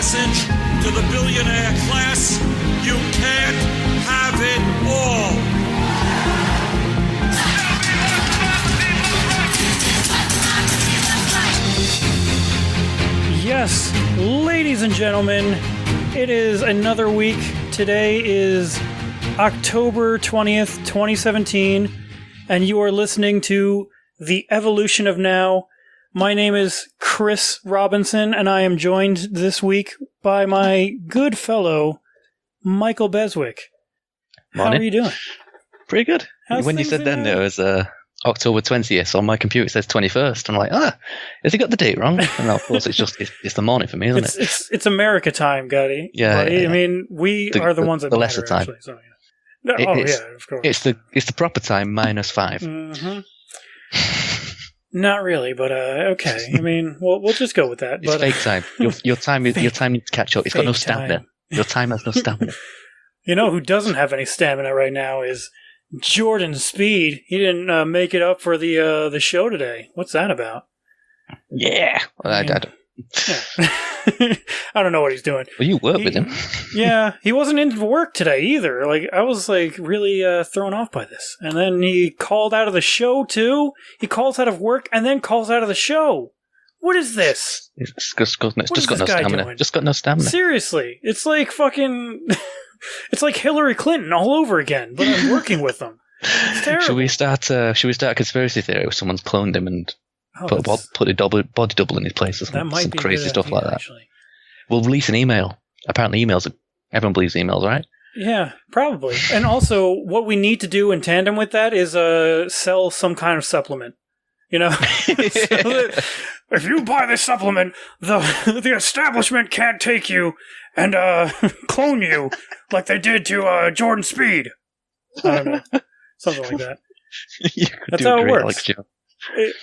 message to the billionaire class: you can't have it all. Yes, ladies and gentlemen, it is another week. Today is October 20th, 2017, and you are listening to The Evolution of Now. My name is Chris Robinson, and I am joined this week by my good fellow, Michael Beswick. Morning. How are you doing? Pretty good. How's when you said then it was October 20th, on my computer it says 21st. I'm like, has he got the date wrong? And of course it's the morning for me, isn't it? It's America time, buddy. Yeah, buddy. yeah. I mean, we are the ones that the matter, lesser time. actually, so, yeah. No, yeah, of course. It's the proper time minus 5. Mm-hmm. Not really, but okay. I mean, we'll just go with that. It's fake time. Your time needs to catch up. It's got no stamina. Time. Your time has no stamina. You know who doesn't have any stamina right now is Jordan Speed. He didn't make it up for the show today. What's that about? Yeah. Well, I don't. Yeah. I don't know what he's doing. Well, you work with him. Yeah, he wasn't in work today either. Like, I was really thrown off by this. And then he called out of the show too. He calls out of work and then calls out of the show. What is this? It's just got no stamina. Doing? Just got no stamina. Seriously, it's like fucking. It's like Hillary Clinton all over again, but I'm working with them. It's terrible. Should we start a conspiracy theory where someone's cloned him and put a body double in his place or something? That might some be crazy stuff idea, like that. Actually. We'll release an email. Apparently everyone believes emails, right? Yeah, probably. And also, what we need to do in tandem with that is sell some kind of supplement. You know? So that if you buy this supplement, the establishment can't take you and clone you like they did to Jordan Speed. I don't know. Something like that. That's how it works.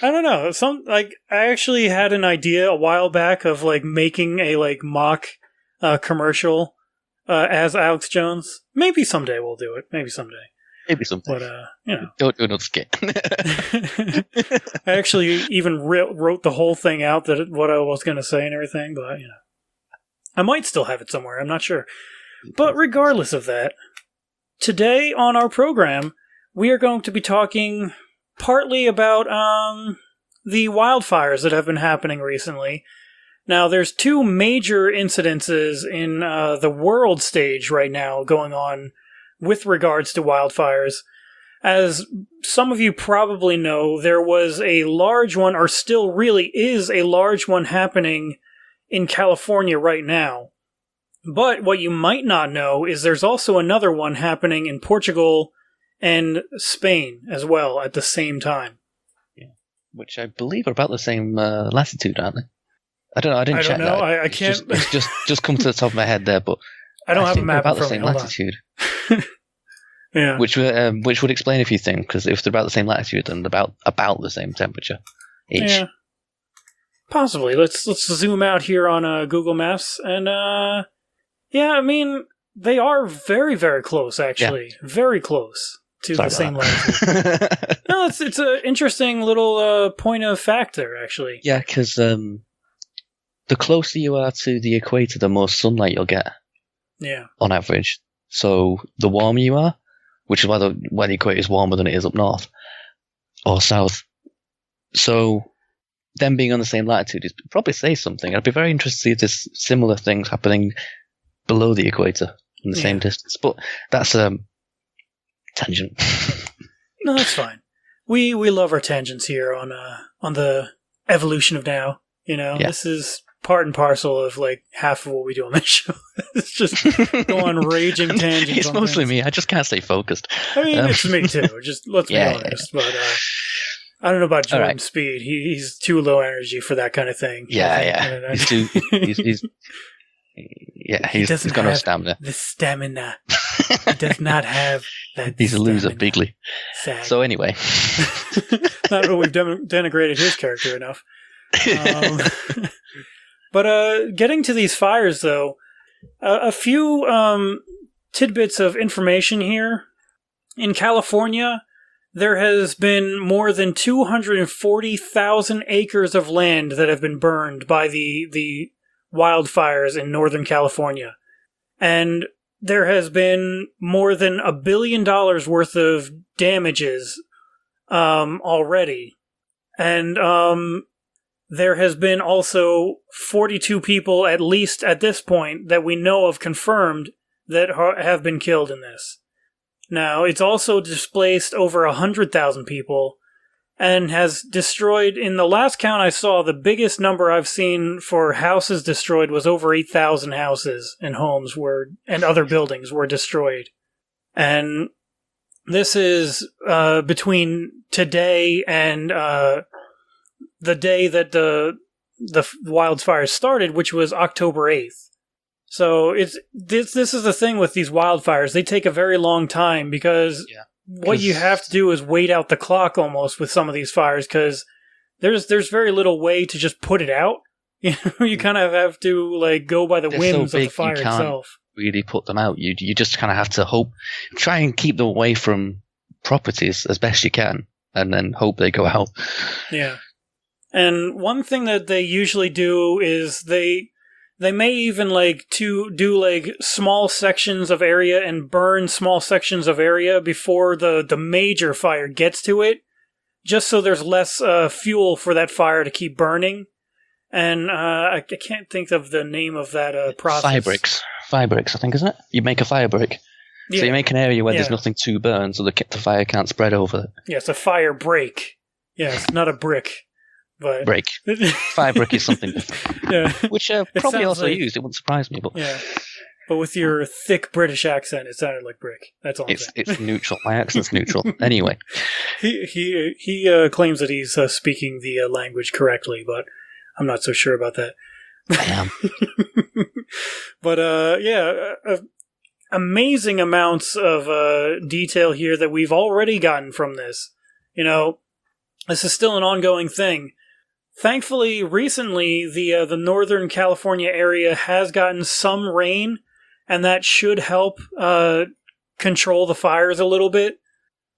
I don't know. I actually had an idea a while back of making a mock commercial as Alex Jones. Maybe someday we'll do it. Maybe someday. But don't do another skit. I actually even wrote the whole thing out what I was going to say and everything. But I might still have it somewhere. I'm not sure. But regardless of that, today on our program we are going to be talking partly about the wildfires that have been happening recently. Now, there's two major incidences in the world stage right now going on with regards to wildfires. As some of you probably know, there was a large one, or still really is a large one happening in California right now. But what you might not know is there's also another one happening in Portugal and Spain as well at the same time. Yeah, which I believe are about the same latitude, aren't they? I don't know. I didn't check that. I can't. It's just come to the top of my head there, but I don't have a map about in front the of me. same latitude. Yeah, which would explain a few things, because if they're about the same latitude, then about the same temperature each. Yeah, possibly. Let's zoom out here on Google Maps, and yeah, I mean they are very, very close. Actually, very close to the same latitude. No, it's an interesting little point of fact there, actually. Yeah, because the closer you are to the equator, the more sunlight you'll get. Yeah, on average. So the warmer you are, which is why the equator is warmer than it is up north or south. So them being on the same latitude is probably says something. I'd be very interested to see if there's similar things happening below the equator in the same distance. But that's a tangent. No, that's fine. We love our tangents here on the Evolution of Now. This is part and parcel of half of what we do on this show. It's just go on raging tangents. It's mostly me. I just can't stay focused. I mean, it's me too. Just let's be honest. Yeah. But I don't know about Jordan Speed. He's too low energy for that kind of thing. Yeah. He's got no stamina. The stamina. He does not have that. He's a loser, bigly. Sad. So anyway, not that we've denigrated his character enough. But getting to these fires, though, a few tidbits of information here. In California, there has been more than 240,000 acres of land that have been burned by the wildfires in Northern California. And there has been more than $1 billion worth of damages already. And there has been also 42 people, at least at this point, that we know of confirmed that have been killed in this. Now, it's also displaced over 100,000 people and has destroyed, in the last count I saw, the biggest number I've seen for houses destroyed was over 8,000 houses and homes and other buildings were destroyed. And this is between today and the day that the wildfires started, which was October 8th. So this is the thing with these wildfires. They take a very long time because what you have to do is wait out the clock almost with some of these fires because there's very little way to just put it out. You kind of have to go by the whims of the fire itself. Really put them out. You just kind of have to try and keep them away from properties as best you can, and then hope they go out. Yeah. And one thing that they usually do is they may even do small sections of area and burn small sections of area before the major fire gets to it, just so there's less fuel for that fire to keep burning. And I can't think of the name of that process. Fire bricks, I think, isn't it? You make a fire brick. Yeah. So you make an area where there's nothing to burn, so the fire can't spread over it. Yeah, it's a fire break. Yes, not a brick. But break. Fire brick is something different. Yeah. Which probably also used. It wouldn't surprise me. But yeah. But with your thick British accent, it sounded like brick. That's all I'm saying. It's neutral. My accent's neutral. Anyway. He claims that he's speaking the language correctly, but I'm not so sure about that. I am. But amazing amounts of detail here that we've already gotten from this. This is still an ongoing thing. Thankfully, recently, the Northern California area has gotten some rain, and that should help control the fires a little bit.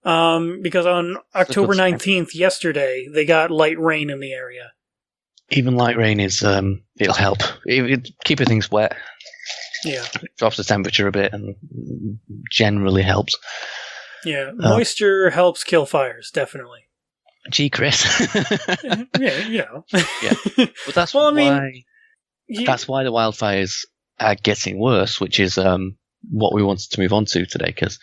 Because on October 19th, yesterday, they got light rain in the area. Even light rain is, it'll help. Keeping things wet. Yeah. It drops the temperature a bit and generally helps. Yeah, moisture helps kill fires, definitely. Gee, Chris. Yeah. Yeah. But that's that's why the wildfires are getting worse, which is what we wanted to move on to today, because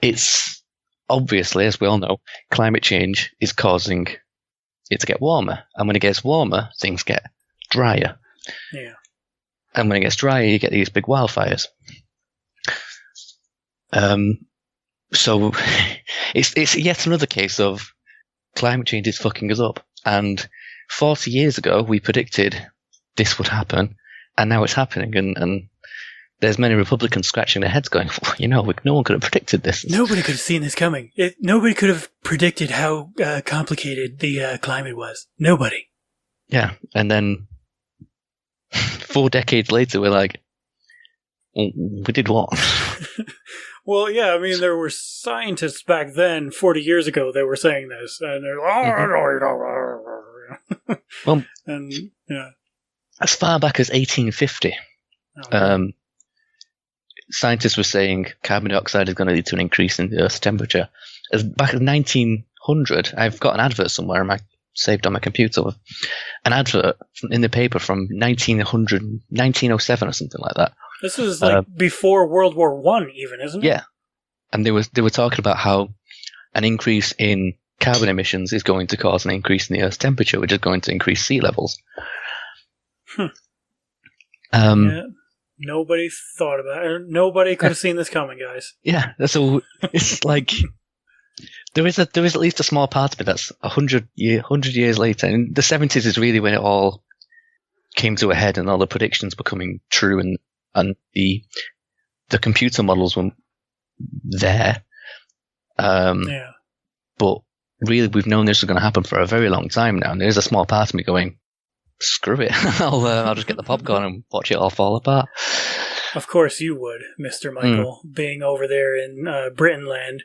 it's obviously, as we all know, climate change is causing it to get warmer. And when it gets warmer, things get drier. Yeah. And when it gets drier, you get these big wildfires. So it's yet another case of climate change is fucking us up. And 40 years ago, we predicted this would happen, and now it's happening. And there's many Republicans scratching their heads going, no one could have predicted this. Nobody could have seen this coming. Nobody could have predicted how complicated the climate was. Nobody. Yeah, and then 4 decades later, we're like, we did what? Well, yeah, I mean, there were scientists back then, 40 years ago, that were saying this, and they're well, and yeah, as far back as 1850, scientists were saying carbon dioxide is going to lead to an increase in the Earth's temperature. As back in 1900, I've got an advert somewhere saved on my computer, an advert in the paper from 1907 or something like that. This is before World War I, even, isn't it? Yeah, and they were talking about how an increase in carbon emissions is going to cause an increase in the Earth's temperature, which is going to increase sea levels. Yeah, nobody thought about it. Nobody could have seen this coming, guys. Yeah, so it's like there is at least a small part of it that's 100 years later. And the 70s is really when it all came to a head, and all the predictions were coming true, and the computer models were there. Yeah. But really, we've known this was going to happen for a very long time now, and there is a small part of me going, screw it. I'll just get the popcorn and watch it all fall apart. Of course you would, Mr. Michael, being over there in Britain land.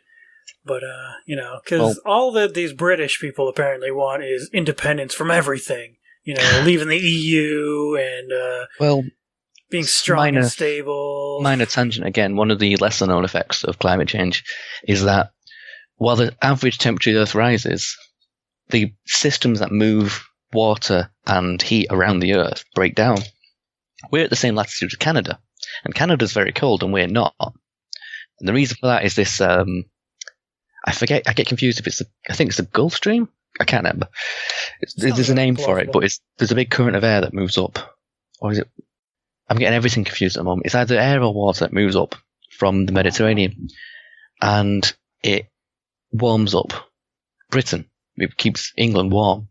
But, because all that these British people apparently want is independence from everything. leaving the EU and being strong and stable. Minor tangent again. One of the lesser known effects of climate change is that while the average temperature of the Earth rises, the systems that move water and heat around the Earth break down. We're at the same latitude as Canada, and Canada's very cold and we're not. And the reason for that is this, I get confused if I think it's the Gulf Stream? I can't remember. There's a name for it, but there's a big current of air that moves up. Or is it? I'm getting everything confused at the moment. It's either air or water that moves up from the Mediterranean, and it warms up Britain. It keeps England warm.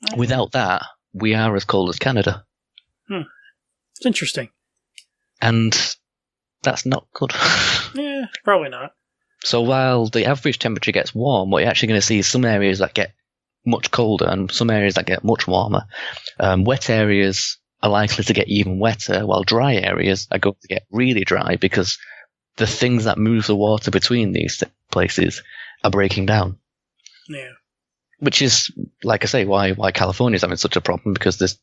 Mm-hmm. Without that, we are as cold as Canada. It's interesting. And that's not good. Yeah, probably not. So while the average temperature gets warm, what you're actually going to see is some areas that get much colder and some areas that get much warmer. Wet areas are likely to get even wetter, while dry areas are going to get really dry because the things that move the water between these places are breaking down. Yeah. Which is, like I say, why California is having such a problem, because there's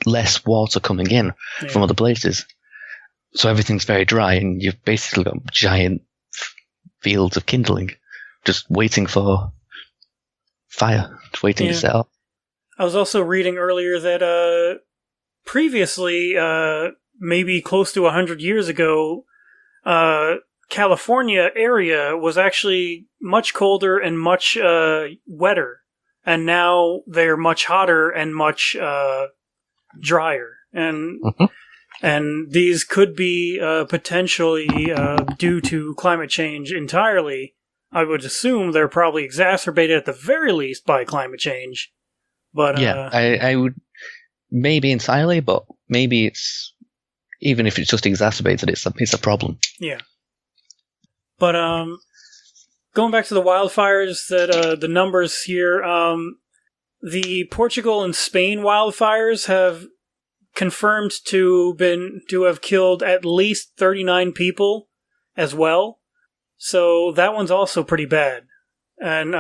less water coming in from other places. So everything's very dry, and you've basically got giant fields of kindling just waiting for fire, just waiting to set up. I was also reading earlier that previously, maybe close to 100 years ago, California area was actually much colder and much wetter. And now they're much hotter and much drier. And these could be potentially due to climate change entirely. I would assume they're probably exacerbated at the very least by climate change. But I would maybe entirely, but maybe it's, even if it's just exacerbated, it's a problem. Yeah. But going back to the wildfires, the numbers here, the Portugal and Spain wildfires have confirmed to have killed at least 39 people as well. So that one's also pretty bad. And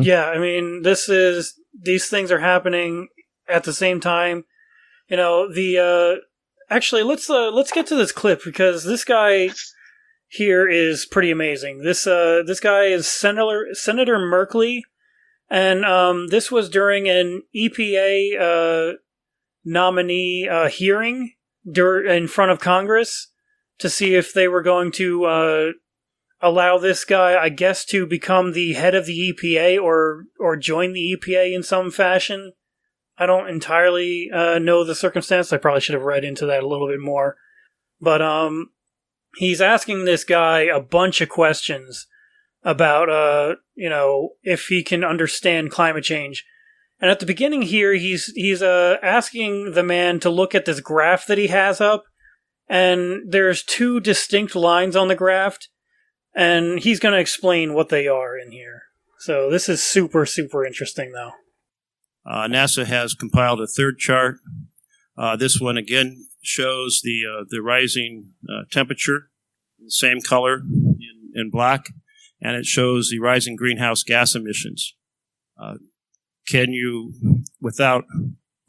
yeah, I mean, these things are happening at the same time. Actually, let's get to this clip, because this guy here is pretty amazing. This guy is Senator Merkley, and this was during an EPA nominee hearing in front of Congress to see if they were going to allow this guy, I guess, to become the head of the EPA or join the EPA in some fashion. I don't entirely know the circumstance. I probably should have read into that a little bit more. But he's asking this guy a bunch of questions about, if he can understand climate change. And at the beginning here, he's asking the man to look at this graph that he has up. And there's two distinct lines on the graph. And he's going to explain what they are in here. So this is super, super interesting, though. NASA has compiled a third chart. This one, again, shows the rising temperature, the same color in black, and it shows the rising greenhouse gas emissions. Can you, without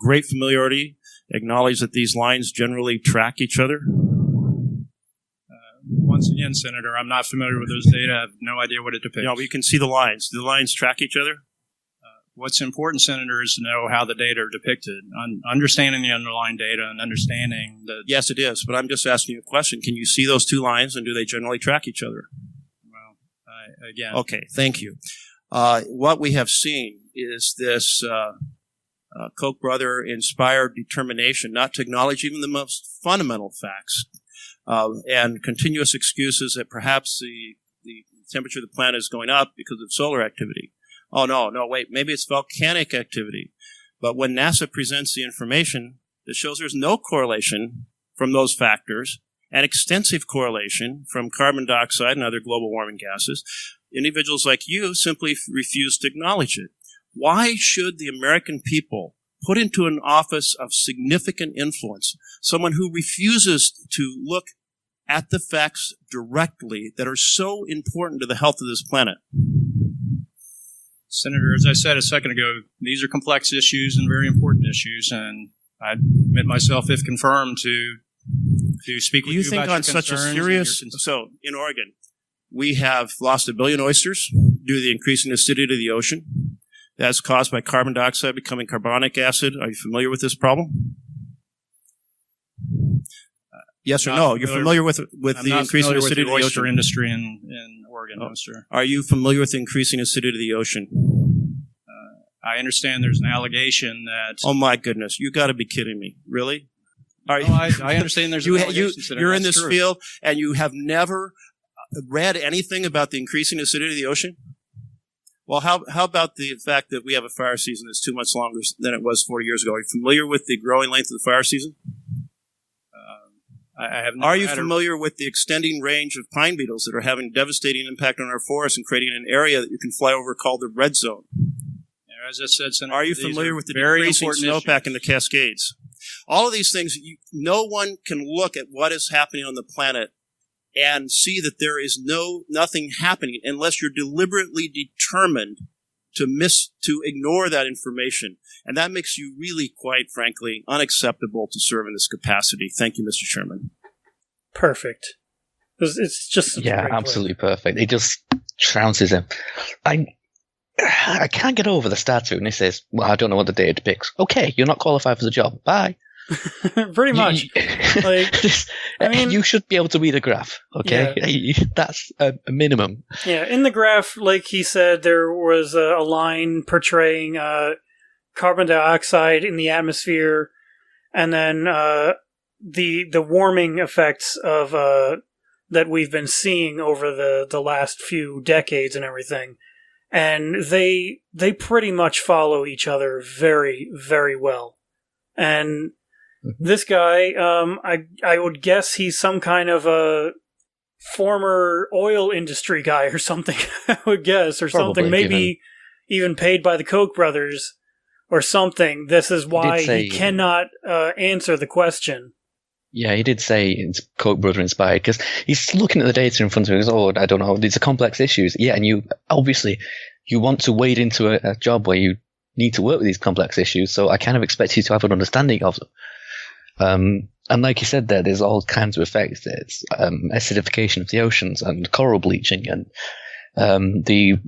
great familiarity, acknowledge that these lines generally track each other? Once again, Senator, I'm not familiar with those data. I have no idea what it depicts. But you can see the lines. Do the lines track each other? What's important, Senator, is to know how the data are depicted, understanding the underlying data and understanding the... Yes, it is, but I'm just asking you a question. Can you see those two lines, and do they generally track each other? Well, again... Okay, thank you. What we have seen is this Koch brother-inspired determination not to acknowledge even the most fundamental facts and continuous excuses that perhaps the temperature of the planet is going up because of solar activity. Oh, no, wait, maybe it's volcanic activity. But when NASA presents the information that shows there's no correlation from those factors and extensive correlation from carbon dioxide and other global warming gases, individuals like you simply refuse to acknowledge it. Why should the American people put into an office of significant influence someone who refuses to look at the facts directly that are so important to the health of this planet? Senator, as I said a second ago, these are complex issues and very important issues, and I admit myself, if confirmed, to speak with you think about on your such a concerns serious... and your So, in Oregon, we have lost 1 billion oysters due to the increasing acidity of the ocean. That's caused by carbon dioxide becoming carbonic acid. Are you familiar with this problem? Yes or no? You're familiar with the increasing acidity of the oyster ocean? industry in Oregon, no, sir. Are you familiar with the increasing acidity of the ocean? I understand there's an allegation that... Oh, my goodness. You got to be kidding me. Really? Are No, I understand there's an allegation. You're in this field, and you have never read anything about the increasing acidity of the ocean? Well, how about the fact that we have a fire season that's 2 months longer than it was 40 years ago? Are you familiar with the growing length of the fire season? I have. Are you familiar with the extending range of pine beetles that are having a devastating impact on our forests and creating an area that you can fly over called the red zone? As I said, Senator, are you familiar with the decreasing snowpack in the Cascades? All of these things, no one can look at what is happening on the planet and see that there is nothing happening unless you're deliberately determined to ignore that information. And that makes you really, quite frankly, unacceptable to serve in this capacity. Thank you, Mr. Chairman. Perfect. It's just absolutely perfect. It just trounces him. I can't get over the statue, and he says, "Well, I don't know what the data depicts." Okay, you're not qualified for the job. Bye. Pretty much. You should be able to read a graph. Okay, yeah. That's a minimum. Yeah, in the graph, like he said, there was a line portraying carbon dioxide in the atmosphere, and then the warming effects of that we've been seeing over the last few decades and everything. And they pretty much follow each other very, very well. And this guy, I would guess he's some kind of a former oil industry guy or something, I would guess, or Probably, something, maybe even paid by the Koch brothers or something. This is why he cannot answer the question. Yeah, he did say it's Koch brother inspired, because he's looking at the data in front of him and goes, "Oh, I don't know, these are complex issues." Yeah, and you want to wade into a job where you need to work with these complex issues, so I kind of expect you to have an understanding of them. And like you said there's all kinds of effects. It's acidification of the oceans and coral bleaching, and the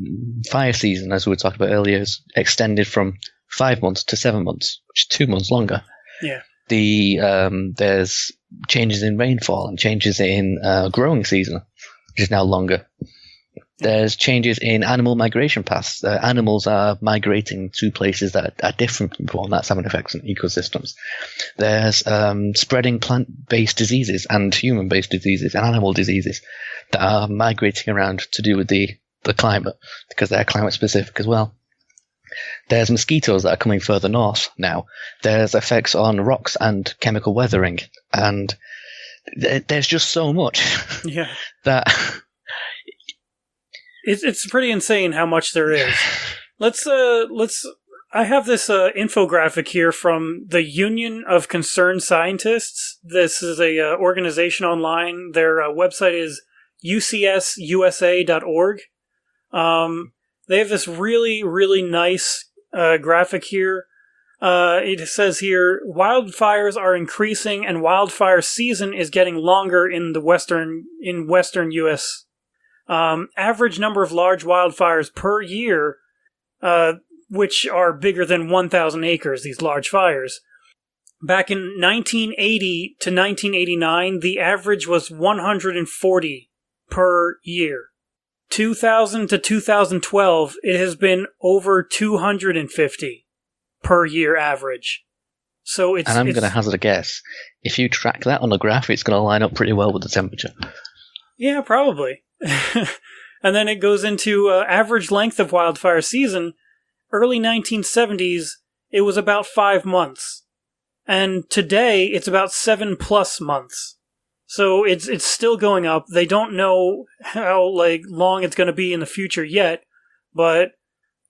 fire season, as we were talking about earlier, is extended from 5 months to 7 months, which is 2 months longer. Yeah. There's changes in rainfall and changes in growing season, which is now longer. There's changes in animal migration paths. Animals are migrating to places that are different from before, and that's having effects on ecosystems. There's spreading plant-based diseases and human-based diseases and animal diseases that are migrating around to do with the climate, because they're climate-specific as well. There's mosquitoes that are coming further north now. There's effects on rocks and chemical weathering, and there's just so much that... It's pretty insane how much there is. I have this infographic here from the Union of Concerned Scientists. This is a organization online. Their website is ucsusa.org. They have this really, really nice graphic here. It says here, wildfires are increasing and wildfire season is getting longer in western U.S. Average number of large wildfires per year, which are bigger than 1,000 acres, these large fires. Back in 1980 to 1989, the average was 140 per year. 2000 to 2012, it has been over 250 per year average. So it's... And I'm going to hazard a guess. If you track that on a graph, it's going to line up pretty well with the temperature. Yeah, probably. And then it goes into average length of wildfire season. Early 1970s, it was about 5 months. And today, it's about 7+ months. So it's still going up. They don't know how long it's going to be in the future yet, but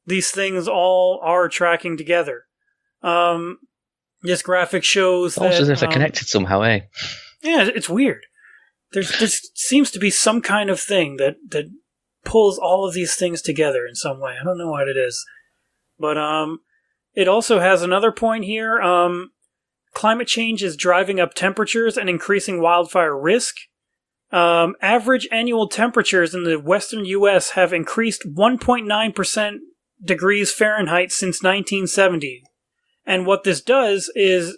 these things all are tracking together. This graphic shows that... Almost as if they're connected somehow, eh? Yeah, it's weird. There seems to be some kind of thing that pulls all of these things together in some way. I don't know what it is. But it also has another point here. Climate change is driving up temperatures and increasing wildfire risk. Average annual temperatures in the western U.S. have increased 1.9% degrees Fahrenheit since 1970. And what this does is,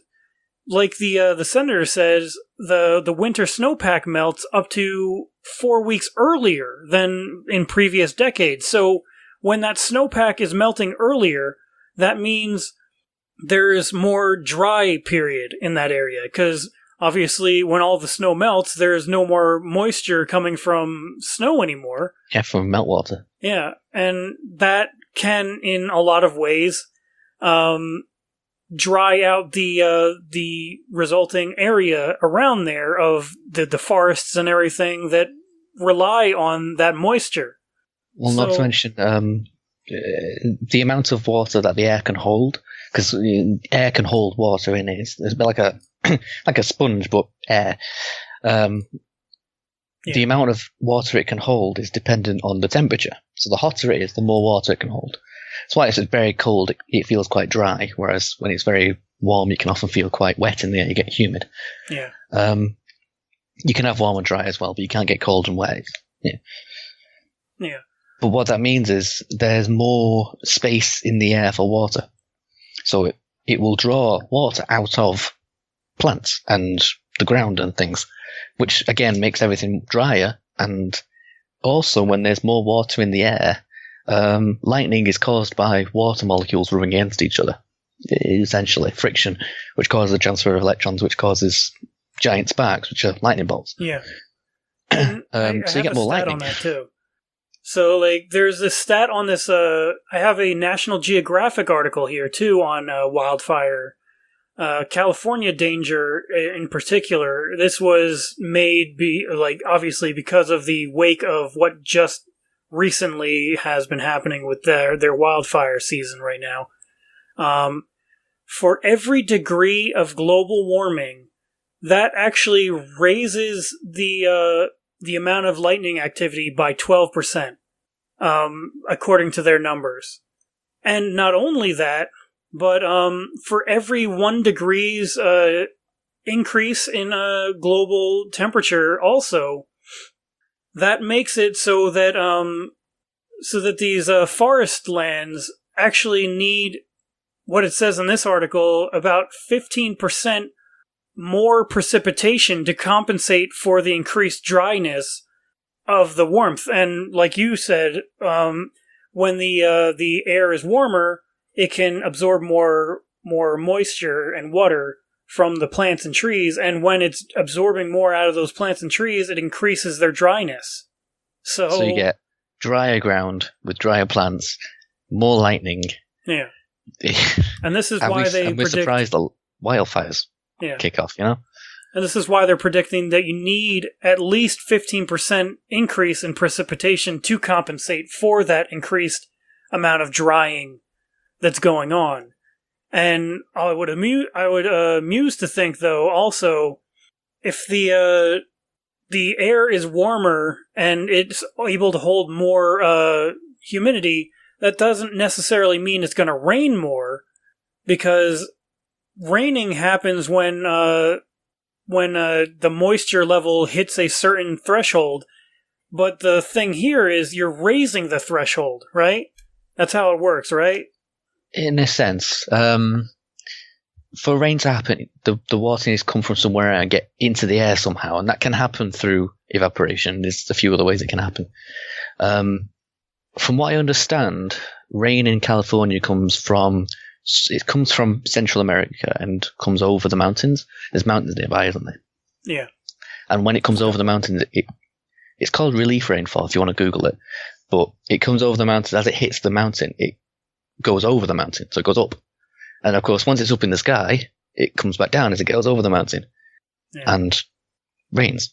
like the senator says, the winter snowpack melts up to 4 weeks earlier than in previous decades. So when that snowpack is melting earlier, that means there is more dry period in that area, because obviously when all the snow melts, there's no more moisture coming from snow anymore. Yeah, from meltwater. Yeah, and that can, in a lot of ways, dry out the resulting area around there of the forests and everything that rely on that moisture. Well, not to mention the amount of water that the air can hold, because air can hold water in it. It's a bit like a like a sponge, but air. The amount of water it can hold is dependent on the temperature. So the hotter it is, the more water it can hold. That's why it's very cold, it feels quite dry, whereas when it's very warm, you can often feel quite wet in the air, you get humid. Yeah. You can have warm and dry as well, but you can't get cold and wet. Yeah. Yeah. But what that means is there's more space in the air for water. So it will draw water out of plants and the ground and things, which again makes everything drier. And also when there's more water in the air, lightning is caused by water molecules rubbing against each other. Essentially, friction, which causes the transfer of electrons, which causes giant sparks, which are lightning bolts. Yeah. So you get more lightning. On that too. So, like, there's this stat on this. I have a National Geographic article here too on wildfire, California danger in particular. This was made obviously because of the wake of what just recently has been happening with their wildfire season right now. For every degree of global warming, that actually raises the amount of lightning activity by 12%, according to their numbers. And not only that, but for every 1 degree's increase in global temperature also, that makes it so that these forest lands actually need, what it says in this article, about 15% more precipitation to compensate for the increased dryness of the warmth. And like you said, when the air is warmer, it can absorb more moisture and water from the plants and trees, and when it's absorbing more out of those plants and trees, it increases their dryness. So you get drier ground with drier plants, more lightning. Yeah. And this is why they predict... we're surprised the wildfires kick off, you know? And this is why they're predicting that you need at least 15% increase in precipitation to compensate for that increased amount of drying that's going on. And I would amuse to think, though, also, if the air is warmer and it's able to hold more humidity, that doesn't necessarily mean it's going to rain more, because raining happens when the moisture level hits a certain threshold. But the thing here is you're raising the threshold, right? That's how it works, right? In a sense, for rain to happen, the water needs to come from somewhere and get into the air somehow, and that can happen through evaporation. There's a few other ways it can happen. From what I understand, rain in California comes from Central America and comes over the mountains. There's mountains nearby, isn't there? Yeah. And when it comes over the mountains, it's called relief rainfall if you want to Google it. But it comes over the mountains. As it hits the mountain, it goes over the mountain, so it goes up. And of course, once it's up in the sky, it comes back down as it goes over the mountain and rains.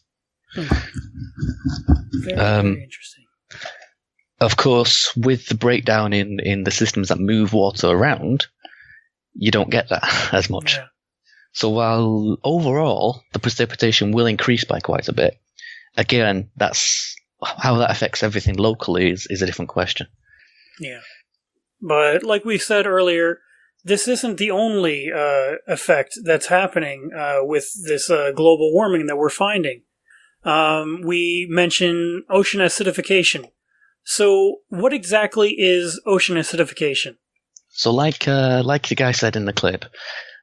Very interesting. Of course, with the breakdown in the systems that move water around, you don't get that as much. Yeah. So while overall the precipitation will increase by quite a bit, again, that's how that affects everything locally is a different question. Yeah. But like we said earlier, this isn't the only effect that's happening with this global warming that we're finding. We mentioned ocean acidification. So what exactly is ocean acidification? So like the guy said in the clip,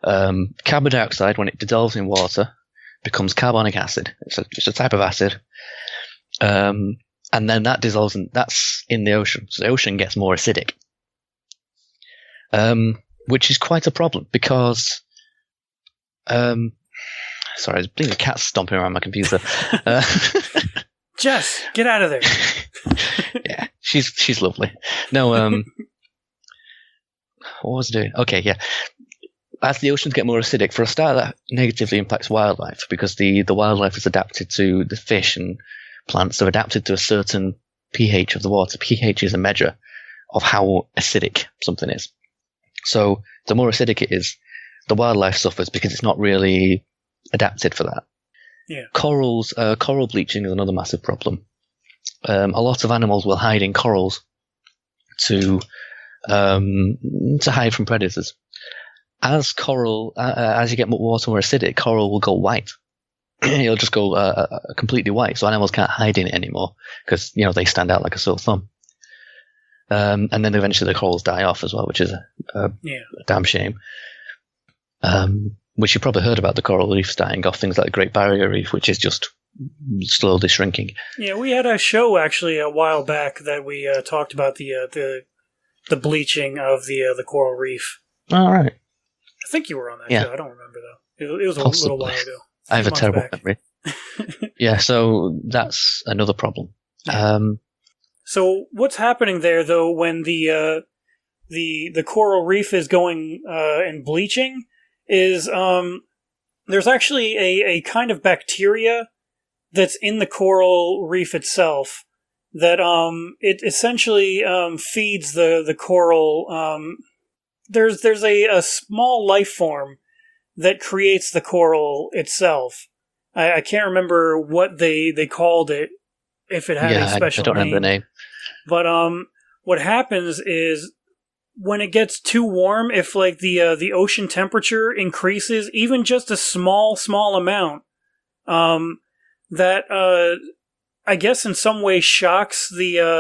carbon dioxide, when it dissolves in water, becomes carbonic acid. It's a type of acid. And then that dissolves, that's in the ocean. So the ocean gets more acidic. Which is quite a problem because, sorry, there's a cat stomping around my computer. Jess, get out of there. Yeah, she's lovely. No, what was I doing? Okay, yeah. As the oceans get more acidic, for a start, that negatively impacts wildlife because the wildlife is adapted to the fish and plants are adapted to a certain pH of the water. pH is a measure of how acidic something is. So the more acidic it is, the wildlife suffers because it's not really adapted for that. Yeah. Coral bleaching is another massive problem. A lot of animals will hide in corals to hide from predators. As you get water more acidic, coral will go white. It'll just go completely white, so animals can't hide in it anymore because they stand out like a sore thumb. And then eventually the corals die off as well, which is a damn shame. Which you probably heard about the coral reefs dying off, things like the Great Barrier Reef, which is just slowly shrinking. Yeah, we had a show actually a while back that we talked about the bleaching of the coral reef. All right. I think you were on that show. I don't remember though. It was Possibly. A little while ago. I have a terrible memory. Yeah, so that's another problem. Yeah. So what's happening there though when the coral reef is going and bleaching is there's actually a kind of bacteria that's in the coral reef itself that it essentially feeds the coral. There's a small life form that creates the coral itself. I can't remember what they called it, if it had a special name. I don't remember the name. But what happens is when it gets too warm, if like the ocean temperature increases even just a small amount, that I guess in some way shocks this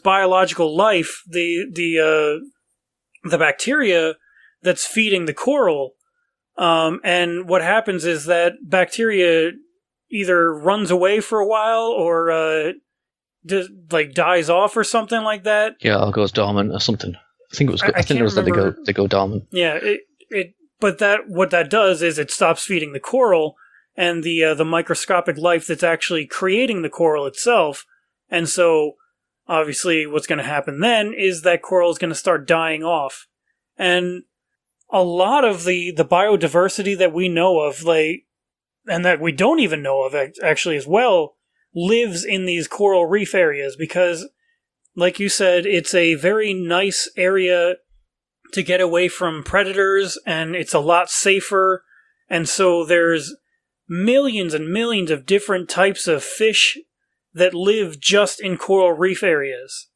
biological life, the bacteria that's feeding the coral, and what happens is that bacteria either runs away for a while or dies off or something like that. Yeah, or goes dormant or something. I think it was. I think it was that they go dormant. Yeah, but what that does is it stops feeding the coral and the microscopic life that's actually creating the coral itself, and so obviously what's going to happen then is that coral is going to start dying off, and a lot of the biodiversity that we know of, and that we don't even know of actually as well, lives in these coral reef areas because, like you said, it's a very nice area to get away from predators and it's a lot safer. And so there's millions and millions of different types of fish that live just in coral reef areas.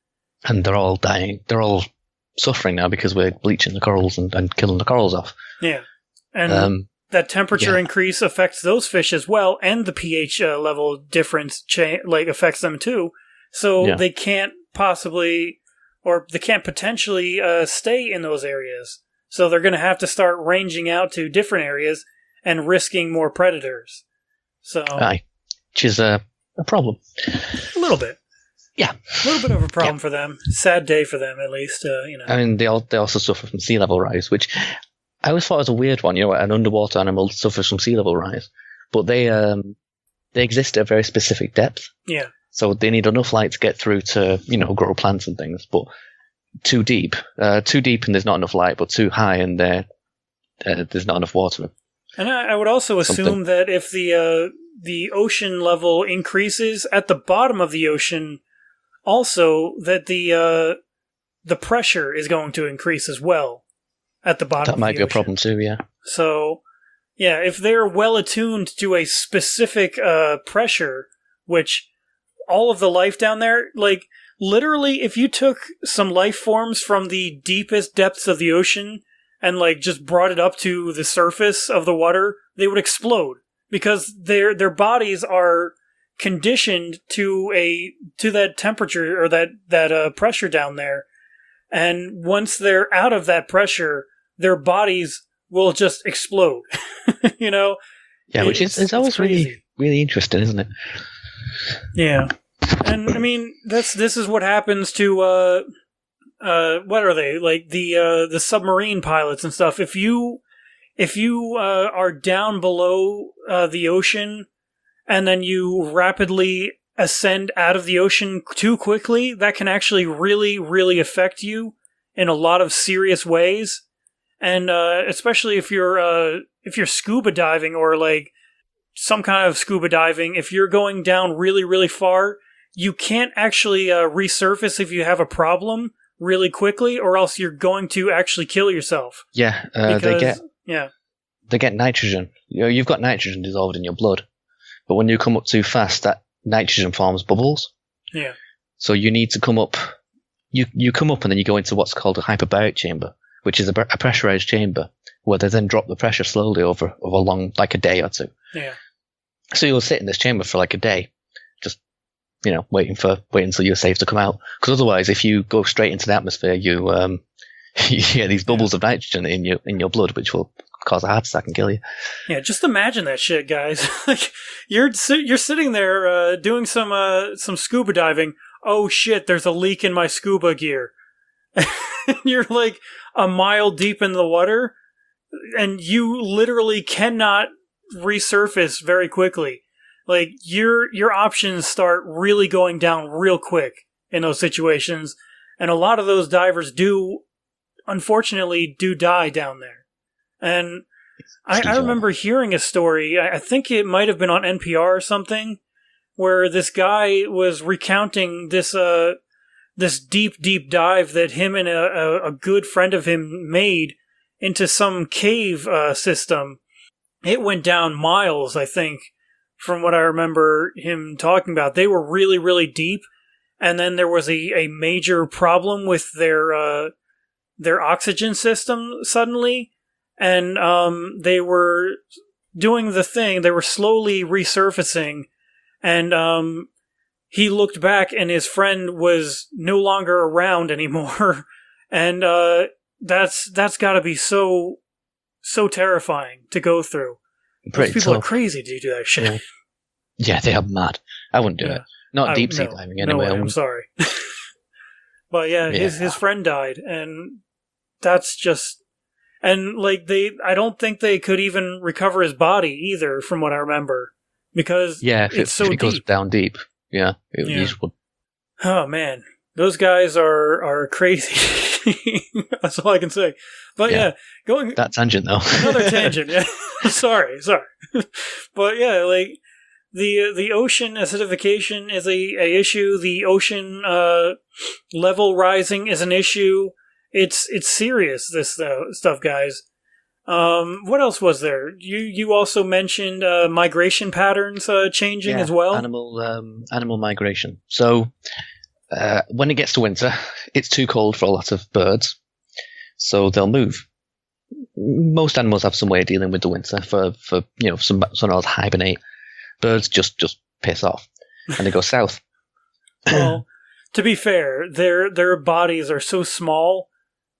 And they're all dying. They're all suffering now because we're bleaching the corals and killing the corals off. Yeah. And that temperature increase affects those fish as well, and the pH level difference affects them too. So they can't possibly, or they can't potentially stay in those areas. So they're going to have to start ranging out to different areas and risking more predators. So, which is a problem. A little bit. Yeah. A little bit of a problem for them. Sad day for them, at least. I mean, they also suffer from sea level rise, which I always thought was a weird one. An underwater animal suffers from sea level rise, but they exist at a very specific depth. Yeah. So they need enough light to get through to grow plants and things. But too deep and there's not enough light, but too high and there's not enough water. And I would also assume that if the ocean level increases at the bottom of the ocean, also that the pressure is going to increase as well at the bottom. That might be a problem too. Yeah. So Yeah, if they're well attuned to a specific pressure, which all of the life down there, like, literally, if you took some life forms from the deepest depths of the ocean and, like, just brought it up to the surface of the water, they would explode. Because their bodies are conditioned to that temperature or that pressure down there. And once they're out of that pressure, their bodies will just explode. You know? Yeah, which is always really, really interesting, isn't it? Yeah. And I mean, this is what happens to what are they? Like the submarine pilots and stuff. If you are down below the ocean and then you rapidly ascend out of the ocean too quickly, that can actually really, really affect you in a lot of serious ways. And especially if you're scuba diving or like some kind of scuba diving, if you're going down really, really far, you can't actually resurface if you have a problem really quickly, or else you're going to actually kill yourself. Yeah, they get nitrogen. You've got nitrogen dissolved in your blood, but when you come up too fast, that nitrogen forms bubbles. Yeah. So you need to come up. You come up and then you go into what's called a hyperbaric chamber, which is a pressurized chamber where they then drop the pressure slowly over long, like a day or two. Yeah. So you'll sit in this chamber for like a day, just waiting until you're safe to come out. Because otherwise, if you go straight into the atmosphere, you get these bubbles of nitrogen in your blood, which will cause a heart attack and kill you. Yeah, just imagine that shit, guys. Like you're sitting there doing some scuba diving. Oh shit! There's a leak in my scuba gear. You're like a mile deep in the water, and you literally cannot resurface very quickly. Like your options start really going down real quick in those situations, and a lot of those divers unfortunately die down there. And I remember hearing a story, I think it might have been on NPR or something, where this guy was recounting this deep, deep dive that him and a good friend of him made into some cave system. It went down miles, I think, from what I remember him talking about. They were really, really deep, and then there was a major problem with their oxygen system suddenly, and they were doing the thing. They were slowly resurfacing, and he looked back, and his friend was no longer around anymore, and that's got to be so terrifying to go through. Those people are crazy to do that shit. Yeah, they are mad. I wouldn't do it. Not deep sea diving anyway. No way, I'm sorry. But yeah, his friend died, and that's just... And like I don't think they could even recover his body either, from what I remember, because if it goes down deep. Yeah, it would. Oh man, those guys are crazy. That's all I can say. But going that tangent though. Another tangent. Yeah, sorry. But yeah, like the ocean acidification is a issue. The ocean level rising is an issue. It's serious, this stuff, guys. What else was there? You also mentioned migration patterns changing as well. Animal migration. So when it gets to winter, it's too cold for a lot of birds, so they'll move. Most animals have some way of dealing with the winter. For some else hibernate. Birds just piss off and they go south. Well, to be fair, their bodies are so small.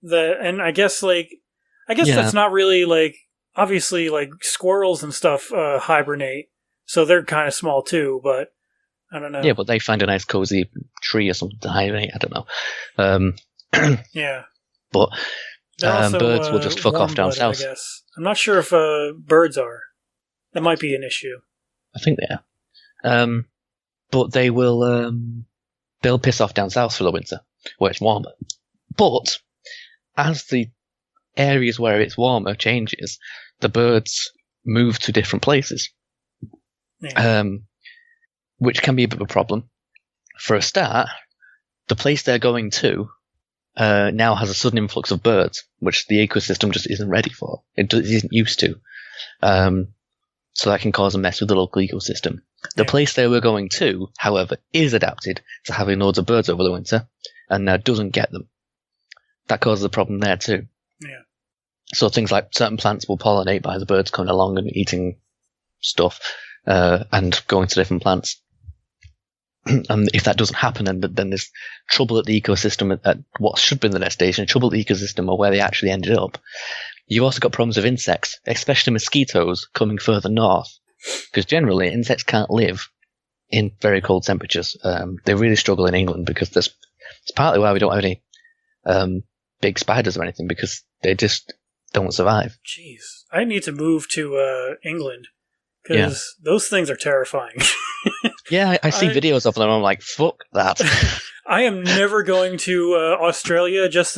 And I guess that's not really like, obviously like squirrels and stuff hibernate, so they're kind of small too, but I don't know. Yeah, but they find a nice cozy tree or something to hibernate. I don't know. Yeah. But birds will just fuck off down south. I guess. I'm not sure if birds are. That might be an issue. I think they are. But they will, they'll piss off down south for the winter, where it's warmer. But as the areas where it's warmer changes, the birds move to different places, which can be a bit of a problem. For a start, the place they're going to now has a sudden influx of birds, which the ecosystem just isn't ready for. It isn't used to. So that can cause a mess with the local ecosystem. The place they were going to, however, is adapted to having loads of birds over the winter, and now doesn't get them. That causes a problem there too. Yeah. So things like certain plants will pollinate by the birds coming along and eating stuff, and going to different plants. And if that doesn't happen, then there's trouble at the ecosystem at what should be the destination, trouble at the ecosystem or where they actually ended up. You've also got problems with insects, especially mosquitoes coming further north, because generally insects can't live in very cold temperatures. They really struggle in England because it's partly why we don't have any big spiders or anything, because they just don't survive. Jeez, I need to move to England because those things are terrifying. Yeah, I see videos of them and I'm like, fuck that. I am never going to Australia just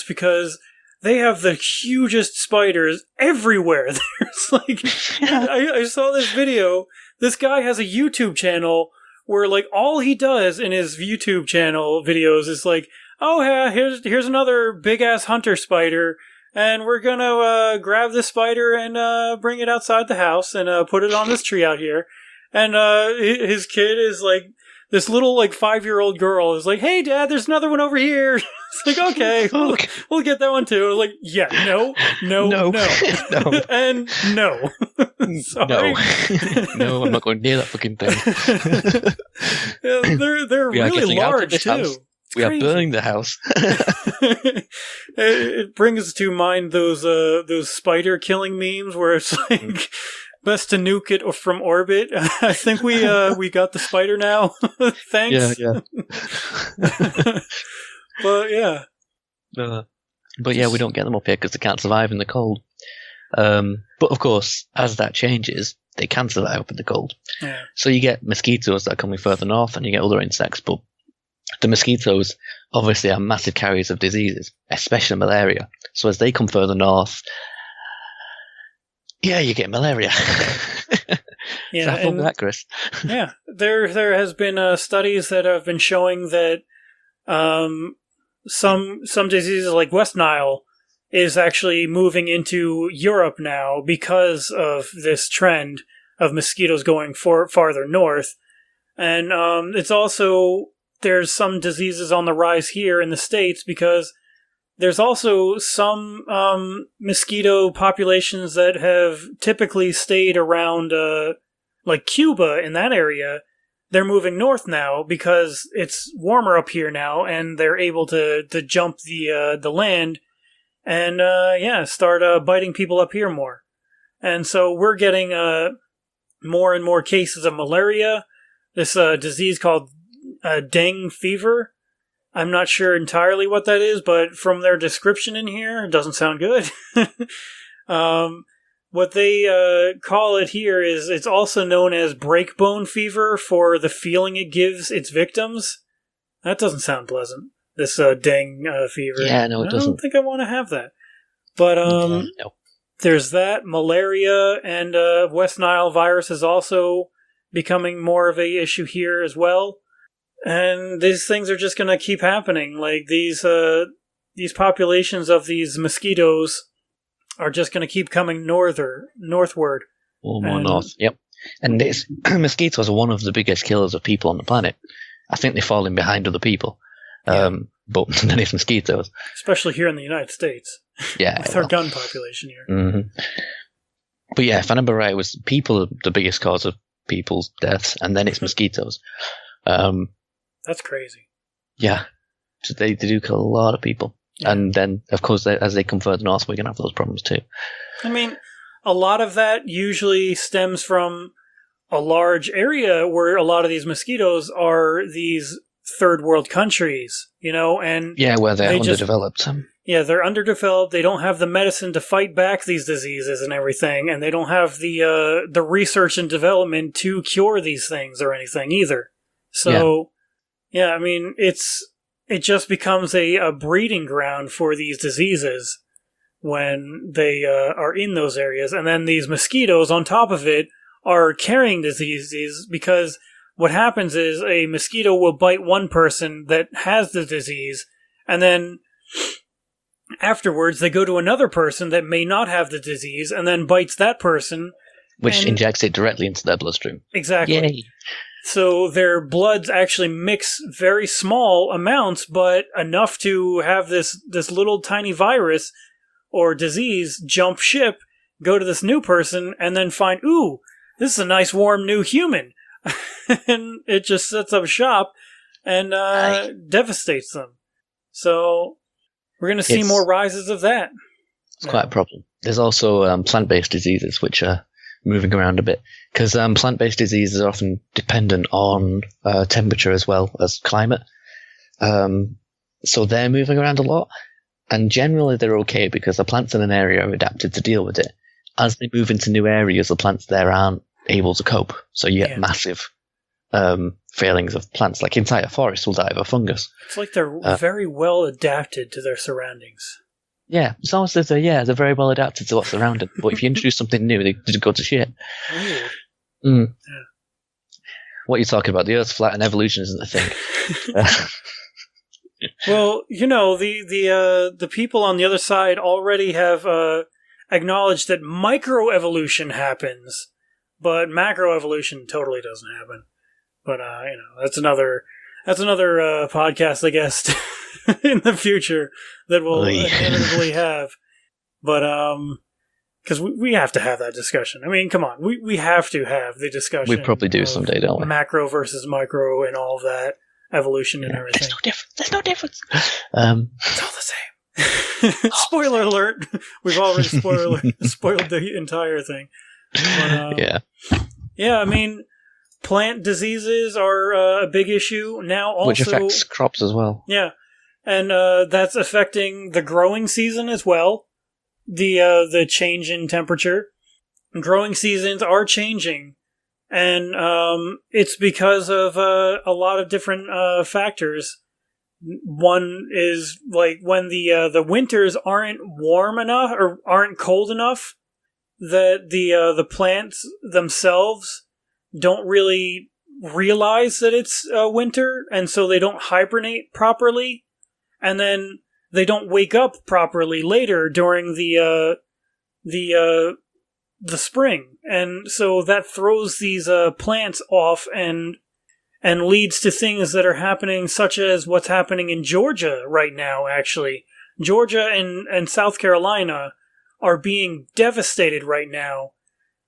because they have the hugest spiders everywhere. There's like, I saw this video. This guy has a YouTube channel where like all he does in his YouTube channel videos is like, oh yeah, here's another big ass hunter spider, and we're gonna grab this spider and bring it outside the house and put it on this tree out here. And his kid is like, this little like 5-year-old girl is like, hey dad, there's another one over here. It's like, okay, we'll get that one too. I was like, yeah, no, and no. Sorry. No, I'm not going near that fucking thing. Yeah, they're really large too. We are burning the house. It brings to mind those spider killing memes where it's like, best to nuke it from orbit. I think we got the spider now. Thanks. Yeah. But yeah. But yeah, we don't get them up here because they can't survive in the cold. But of course, as that changes, they can survive up in the cold. Yeah. So you get mosquitoes that are coming further north, and you get other insects. But the mosquitoes obviously are massive carriers of diseases, especially malaria. So as they come further north, yeah, you get malaria. Yeah, so have fun with that, Chris. Yeah, there has been studies that have been showing that some diseases like West Nile is actually moving into Europe now because of this trend of mosquitoes going farther north. And it's also, there's some diseases on the rise here in the States because there's also some mosquito populations that have typically stayed around like Cuba in that area. They're moving north now because it's warmer up here now, and they're able to jump the land and start biting people up here more. And so we're getting more and more cases of malaria, this disease called dengue fever. I'm not sure entirely what that is, but from their description in here, it doesn't sound good. What they call it here is it's also known as breakbone fever for the feeling it gives its victims. That doesn't sound pleasant, this dengue fever. Yeah, no, it doesn't. I don't think I want to have that. But no. There's that, malaria, and West Nile virus is also becoming more of a issue here as well. And these things are just going to keep happening. Like these populations of these mosquitoes are just going to keep coming northward. Or more north, yep. And mosquitoes are one of the biggest killers of people on the planet. I think they fall in behind other people. But then it's mosquitoes. Especially here in the United States. Yeah. With our gun population here. Mm-hmm. But yeah, if I remember right, it was people are the biggest cause of people's deaths, and then it's mosquitoes. That's crazy. Yeah. So they do kill a lot of people. Yeah. And then, of course, as they come further north, we're going to have those problems too. I mean, a lot of that usually stems from a large area where a lot of these mosquitoes are these third world countries, and yeah, where they're underdeveloped. They're underdeveloped. They don't have the medicine to fight back these diseases and everything, and they don't have the research and development to cure these things or anything either. So, I mean, it just becomes a breeding ground for these diseases when they are in those areas. And then these mosquitoes, on top of it, are carrying diseases because what happens is a mosquito will bite one person that has the disease, and then afterwards they go to another person that may not have the disease and then bites that person. Which injects it directly into their bloodstream. Exactly. Yay. So their bloods actually mix very small amounts, but enough to have this little tiny virus or disease jump ship, go to this new person, and then find, ooh, this is a nice warm new human. And it just sets up shop and devastates them. So we're going to see more rises of that. It's quite a problem. There's also plant-based diseases which are moving around a bit, because plant-based diseases are often dependent on temperature as well as climate. So they're moving around a lot, and generally they're okay because the plants in an area are adapted to deal with it. As they move into new areas, the plants there aren't able to cope, so you get massive failings of plants. Like entire forests will die of a fungus. It's like they're very well adapted to their surroundings. Yeah, it's almost as they're very well adapted to what's around them. But if you introduce something new, they just go to shit. Weird. Mm. Yeah. What are you talking about? The Earth's flat and evolution isn't a thing. Well, the people on the other side already have acknowledged that microevolution happens, but macroevolution totally doesn't happen. But that's another podcast, I guess, in the future that we'll inevitably have. But because we have to have that discussion. I mean, come on, we have to have the discussion. We probably do someday, don't we? Macro versus micro and all of that, evolution and everything. There's no difference. It's all the same. Spoiler alert! We've already spoiled the entire thing. But, yeah. I mean, plant diseases are a big issue now. Also, which affects crops as well. Yeah, and that's affecting the growing season as well. The change in temperature, growing seasons are changing, and it's because of a lot of different factors. One is like when the winters aren't warm enough or aren't cold enough that the plants themselves don't really realize that it's winter, and so they don't hibernate properly, and then they don't wake up properly later during the spring, and so that throws these plants off and leads to things that are happening, such as what's happening in Georgia right now. Actually, Georgia and South Carolina are being devastated right now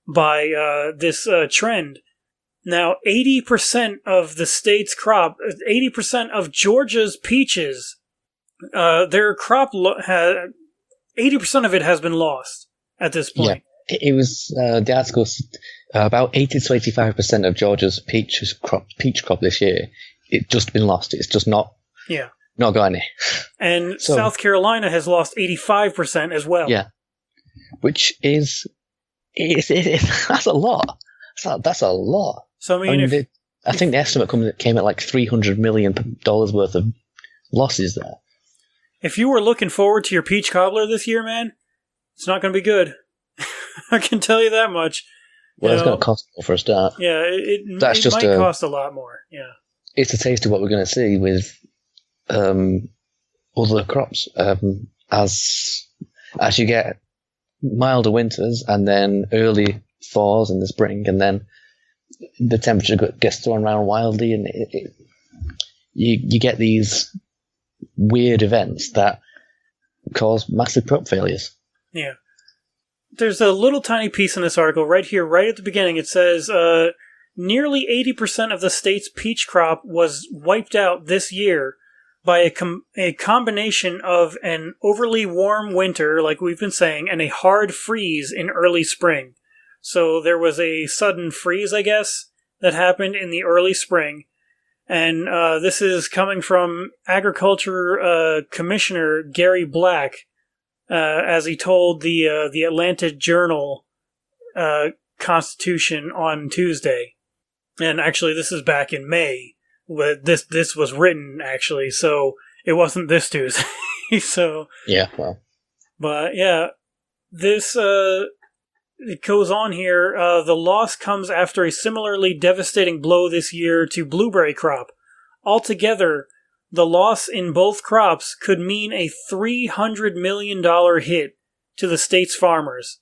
by this trend. Now, 80% of the state's crop, 80% of Georgia's peaches, their crop 80% of it has been lost at this point. Yeah, it was the article about 80 to 85% of Georgia's peach crop this year. It's just been lost. It's just not got any. And so, South Carolina has lost 85% as well. Yeah, which is that's a lot. That's a lot. So I mean, I think the estimate came at like $300 million worth of losses there. If you were looking forward to your peach cobbler this year, man, it's not going to be good. I can tell you that much. Well, it's going to cost more for a start. Yeah, it might cost a lot more. Yeah, it's a taste of what we're going to see with other crops as you get milder winters and then early thaws in the spring, and then the temperature gets thrown around wildly, and you get these weird events that cause massive crop failures. Yeah. There's a little tiny piece in this article right here, right at the beginning. It says nearly 80% of the state's peach crop was wiped out this year by a combination of an overly warm winter, like we've been saying, and a hard freeze in early spring. So there was a sudden freeze, I guess, that happened in the early spring. And this is coming from Agriculture Commissioner Gary Black, as he told the Atlanta Journal Constitution on Tuesday. And actually, this is back in May. This was written, actually, so it wasn't this Tuesday. So yeah, well. But yeah, this... It goes on here, the loss comes after a similarly devastating blow this year to blueberry crop. Altogether, the loss in both crops could mean a $300 million hit to the state's farmers,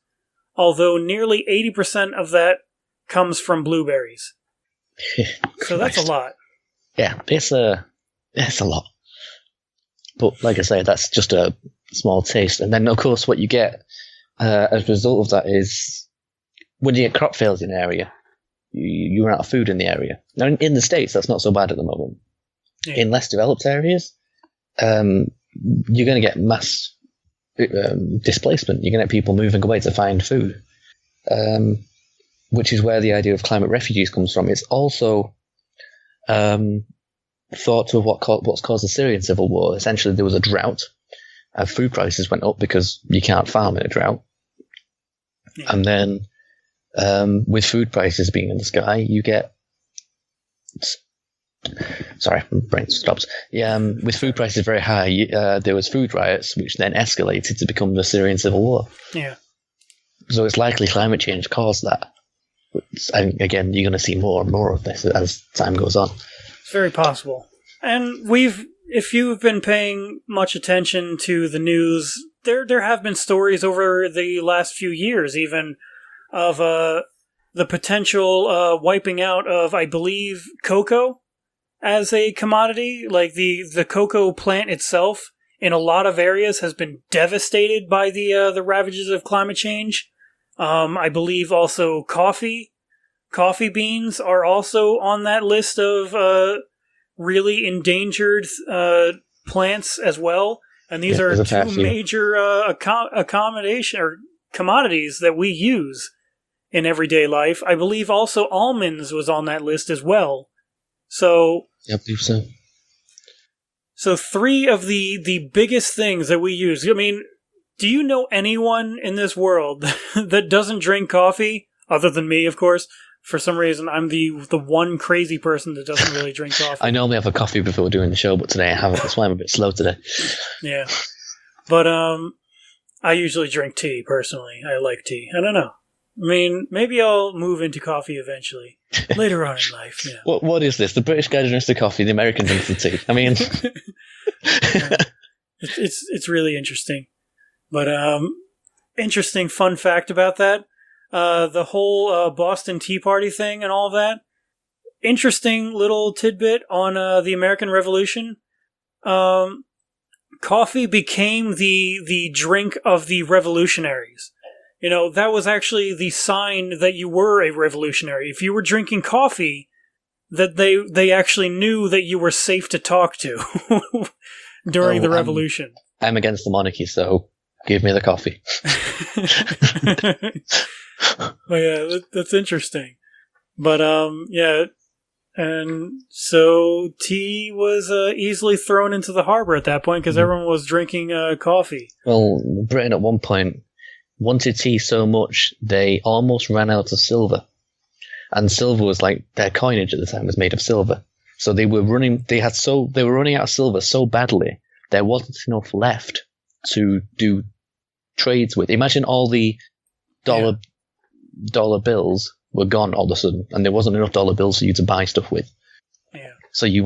although nearly 80% of that comes from blueberries. So that's a lot. Yeah, it's a lot. But like I say, that's just a small taste. And then, of course, what you get as a result of that is when you get crop failures in an area, you run out of food in the area. Now, in the States, that's not so bad at the moment. Yeah. In less developed areas, you're going to get mass displacement. You're going to get people moving away to find food, which is where the idea of climate refugees comes from. It's also thought to what's caused the Syrian civil war. Essentially, there was a drought. Food prices went up because you can't farm in a drought. Yeah. And then with food prices being in the sky, you get... Sorry, my brain stops. Yeah, with food prices very high, there was food riots, which then escalated to become the Syrian civil war. Yeah. So it's likely climate change caused that. And again, you're going to see more and more of this as time goes on. It's very possible. And if you've been paying much attention to the news, there have been stories over the last few years, even, of the potential wiping out of, I believe, cocoa as a commodity. Like the cocoa plant itself in a lot of areas has been devastated by the ravages of climate change. I believe also coffee beans are also on that list of really endangered plants as well. And these are two major accommodation or commodities that we use in everyday life. I believe also almonds was on that list as well. So I believe so. So 3 of the biggest things that we use. I mean, do you know anyone in this world that doesn't drink coffee? Other than me, of course. For some reason, I'm the one crazy person that doesn't really drink coffee. I normally have a coffee before doing the show, but today I haven't. That's why I'm a bit slow today. Yeah. But I usually drink tea, personally. I like tea. I don't know. I mean, maybe I'll move into coffee eventually. Later on in life, yeah. What is this? The British guy drinks the coffee, the American drinks the tea. I mean... It's really interesting. But interesting fun fact about that. The whole Boston Tea Party thing and all that. Interesting little tidbit on the American Revolution. Coffee became the drink of the revolutionaries. You know, that was actually the sign that you were a revolutionary. If you were drinking coffee, that they actually knew that you were safe to talk to during the revolution. I'm against the monarchy, so give me the coffee. Well, yeah, that's interesting. But, yeah, and so tea was easily thrown into the harbor at that point because everyone was drinking coffee. Well, Britain at one point wanted tea so much they almost ran out of silver. And silver was like, their coinage at the time was made of silver. So they were running out of silver so badly, there wasn't enough left to do trades with. Imagine all the dollar bills were gone all of a sudden, and there wasn't enough dollar bills for you to buy stuff with. Yeah. So you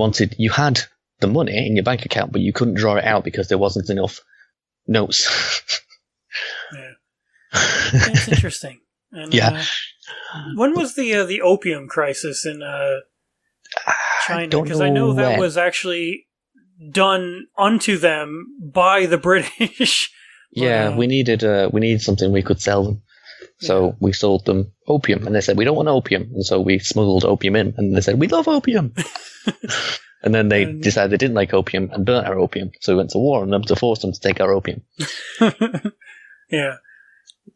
had the money in your bank account, but you couldn't draw it out because there wasn't enough notes. Yeah. It's interesting. And, yeah. When was the opium crisis in China? Because I know that was actually done unto them by the British. Yeah, we needed something we could sell them. So we sold them opium, and they said, we don't want opium. And so we smuggled opium in, and they said, we love opium. And then they decided they didn't like opium and burnt our opium. So we went to war on them to force them to take our opium. Yeah.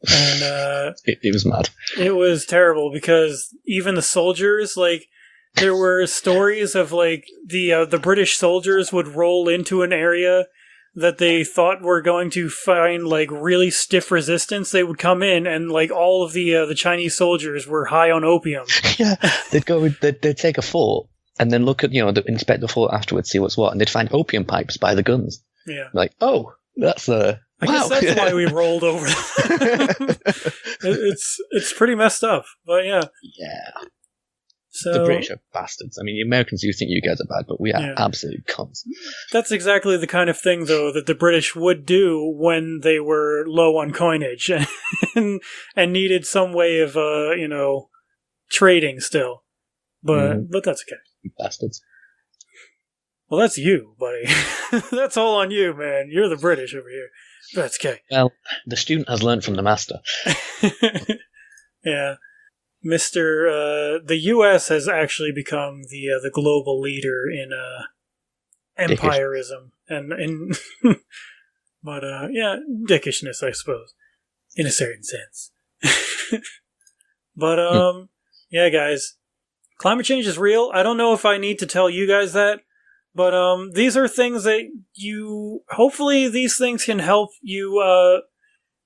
And it was mad. It was terrible because even the soldiers, like, there were stories of like the British soldiers would roll into an area that they thought were going to find like really stiff resistance. They would come in and like all of the Chinese soldiers were high on opium. Yeah, they'd take a fort and then look at inspect the fort afterwards, see what's what, and they'd find opium pipes by the guns. Yeah, like that's I guess that's why we rolled over. It's pretty messed up, but yeah. Yeah. So, the British are bastards. I mean, the Americans do think you guys are bad, but we are absolute cunts. That's exactly the kind of thing, though, that the British would do when they were low on coinage and needed some way of, trading still. But that's okay. You bastards. Well, that's you, buddy. That's all on you, man. You're the British over here. That's okay. Well, the student has learned from the master. Yeah. The U.S. has actually become the global leader in empirism and but dickishness, I suppose, in a certain sense. But yeah, guys, climate change is real. I don't know if I need to tell you guys that, but these are things that hopefully these things can help you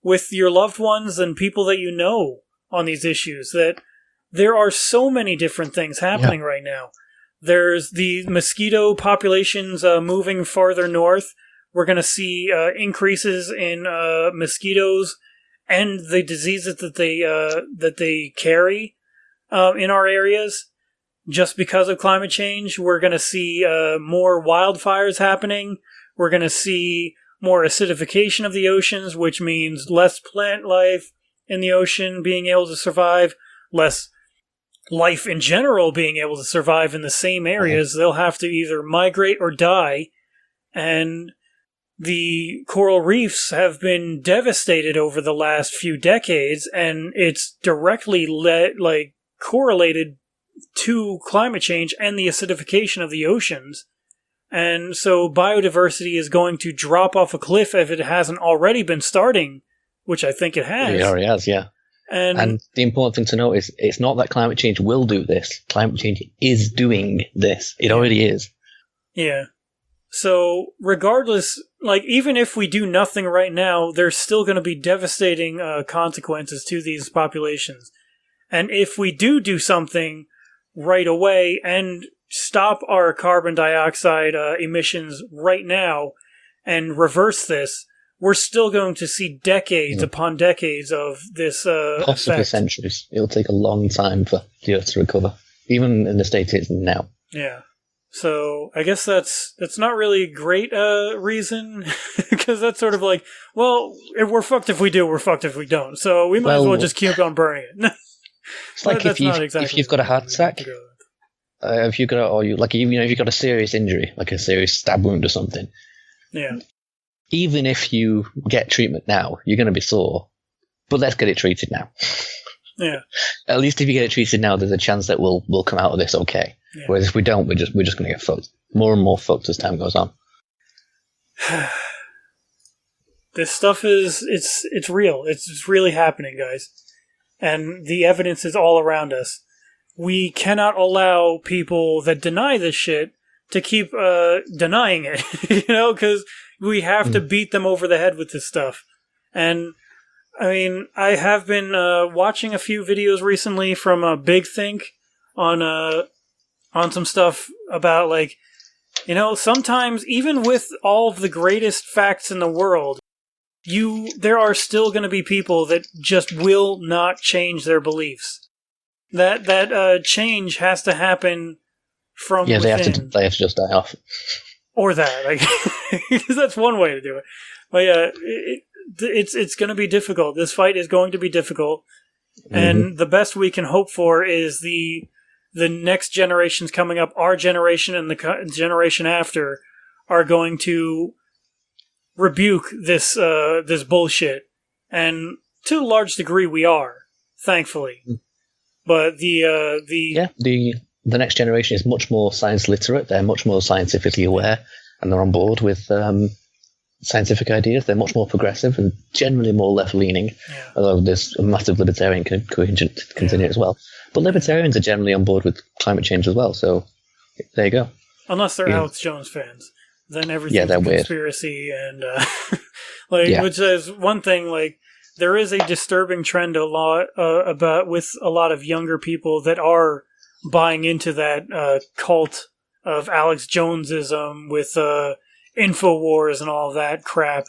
with your loved ones and people that you know on these issues. That there are so many different things happening right now. There's the mosquito populations moving farther north. We're going to see increases in mosquitoes and the diseases that they carry in our areas. Just because of climate change, we're going to see more wildfires happening. We're going to see more acidification of the oceans, which means less plant life in the ocean being able to survive, less life in general being able to survive in the same areas. They'll have to either migrate or die. And the coral reefs have been devastated over the last few decades, and it's directly correlated to climate change and the acidification of the oceans. And so biodiversity is going to drop off a cliff if it hasn't already been starting, which I think it has. It already has, yeah. And the important thing to note is it's not that climate change will do this. Climate change is doing this. It already is. Yeah. So regardless, even if we do nothing right now, there's still going to be devastating consequences to these populations. And if we do something right away and stop our carbon dioxide emissions right now and reverse this, we're still going to see decades upon decades of this possibly effect. Centuries. It'll take a long time for the Earth to recover, even in the state it is now. Yeah. So I guess that's not really a great reason, because that's sort of like, well, if we're fucked if we do, we're fucked if we don't. So we might as well just keep on burning it. It's like if you've got a heart attack, if you've got a serious injury, like a serious stab wound or something. Yeah. Even if you get treatment now, you're going to be sore. But let's get it treated now. Yeah. At least if you get it treated now, there's a chance that we'll come out of this okay. Yeah. Whereas if we don't, we're just going to get fucked. More and more fucked as time goes on. This stuff it's real. It's really happening, guys. And the evidence is all around us. We cannot allow people that deny this shit to keep denying it, because we have to beat them over the head with this stuff. And, I mean, I have been watching a few videos recently from Big Think on some stuff about, sometimes, even with all of the greatest facts in the world, there are still going to be people that just will not change their beliefs. That change has to happen from within. They have to just die off. Or that, because that's one way to do it. But yeah, it's going to be difficult. This fight is going to be difficult, and the best we can hope for is the next generations coming up, our generation and the generation after, are going to rebuke this bullshit, and to a large degree we are, thankfully. But the next generation is much more science literate. They're much more scientifically aware, and they're on board with scientific ideas. They're much more progressive and generally more left-leaning, although there's a massive libertarian contingent as well. But libertarians are generally on board with climate change as well, so there you go. Unless they're Alex Jones fans. Then everything's a conspiracy, and which is one thing, there is a disturbing trend with a lot of younger people that are buying into that cult of Alex Jonesism with InfoWars and all that crap.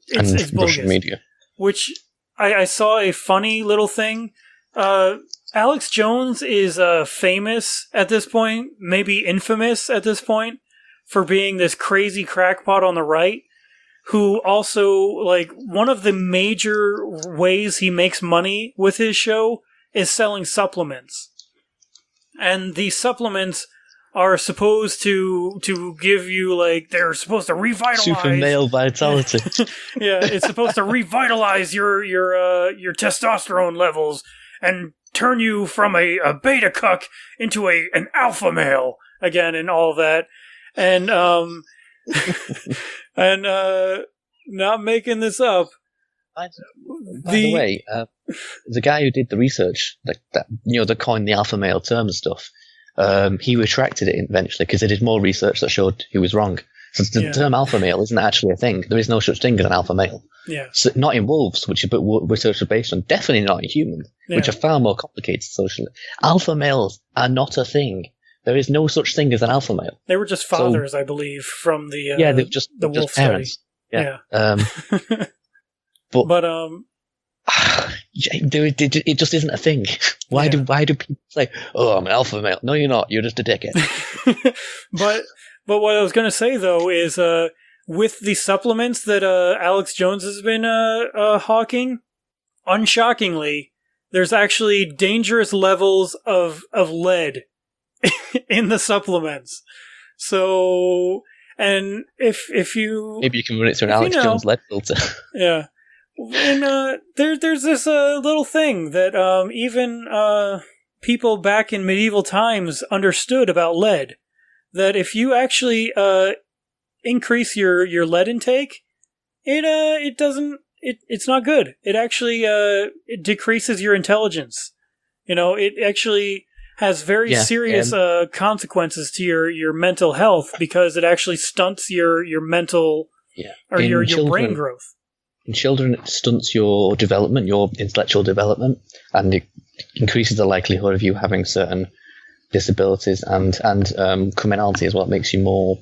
It's bogus. Russian media. Which I saw a funny little thing. Alex Jones is famous at this point, maybe infamous at this point, for being this crazy crackpot on the right, who also, like, one of the major ways he makes money with his show is selling supplements. And these supplements are supposed to give you, like, they're supposed to revitalize... Super male vitality. Yeah, it's supposed to revitalize your testosterone levels and turn you from a beta cuck into an alpha male again, and all that. And not making this up. By the way, the guy who did the research that coined the alpha male term and stuff, he retracted it eventually because they did more research that showed he was wrong. So the term alpha male isn't actually a thing. There is no such thing as an alpha male. Yeah. So not in wolves, which research are based on. Definitely not in humans, which are far more complicated socially. Alpha males are not a thing. There is no such thing as an alpha male. They were just fathers, I believe, from the they're just wolf parents. Study. Yeah. But it just isn't a thing. Why do people say, "Oh, I'm an alpha male"? No, you're not. You're just a dickhead. But what I was going to say though is, with the supplements that Alex Jones has been hawking, unshockingly, there's actually dangerous levels of lead in the supplements. So, and if you maybe you can run it through an Alex Jones lead filter. Yeah. And there's this little thing that even people back in medieval times understood about lead. That if you actually increase your lead intake, it's not good. It actually it decreases your intelligence. It actually has very serious consequences to your mental health because it actually stunts your mental or your brain growth. In children, it stunts your development, your intellectual development, and it increases the likelihood of you having certain disabilities and criminality as well. It makes you more.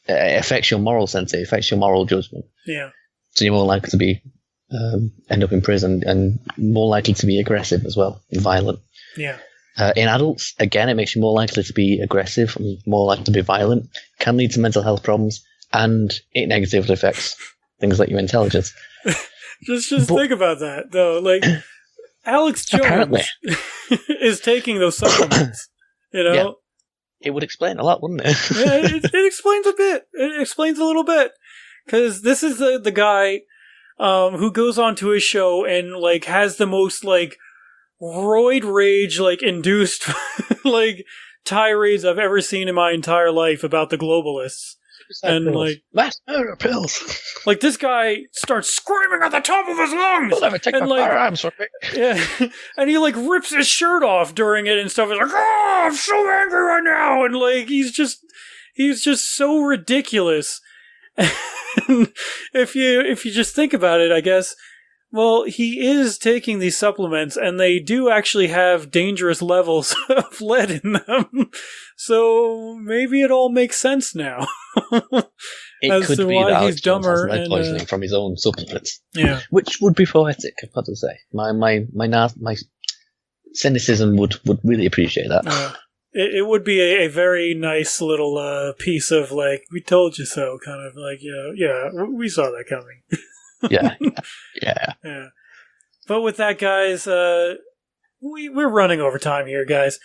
It affects your moral sense. It affects your moral judgment. Yeah. So you're more likely to be end up in prison and more likely to be aggressive as well, and violent. Yeah. In adults, again, it makes you more likely to be aggressive and more likely to be violent. Can lead to mental health problems, and it negatively affects things like your intelligence. Just think about that, though. Like, Alex Jones is taking those supplements. Yeah. It would explain a lot, wouldn't it? Yeah, it explains a bit. It explains a little bit. Because this is the guy who goes onto his show and, like, has the most, like, roid rage, like, induced, like, tirades I've ever seen in my entire life about the globalists. And pills. Like mass murder pills. Like this guy starts screaming at the top of his lungs. They'll never take my firearms from me. Yeah, and he like rips his shirt off during it and stuff. He's like, "Oh, I'm so angry right now," and like he's just so ridiculous. And if you just think about it, I guess. Well, he is taking these supplements, and they do actually have dangerous levels of lead in them. So maybe it all makes sense now. It could be that Alex Jones has lead poisoning from his own supplements. Yeah, which would be poetic, I've got to say. My cynicism would really appreciate that. It would be a very nice little piece of like, we told you so, kind of like, yeah, we saw that coming. Yeah. But with that, guys, we're running over time here, guys.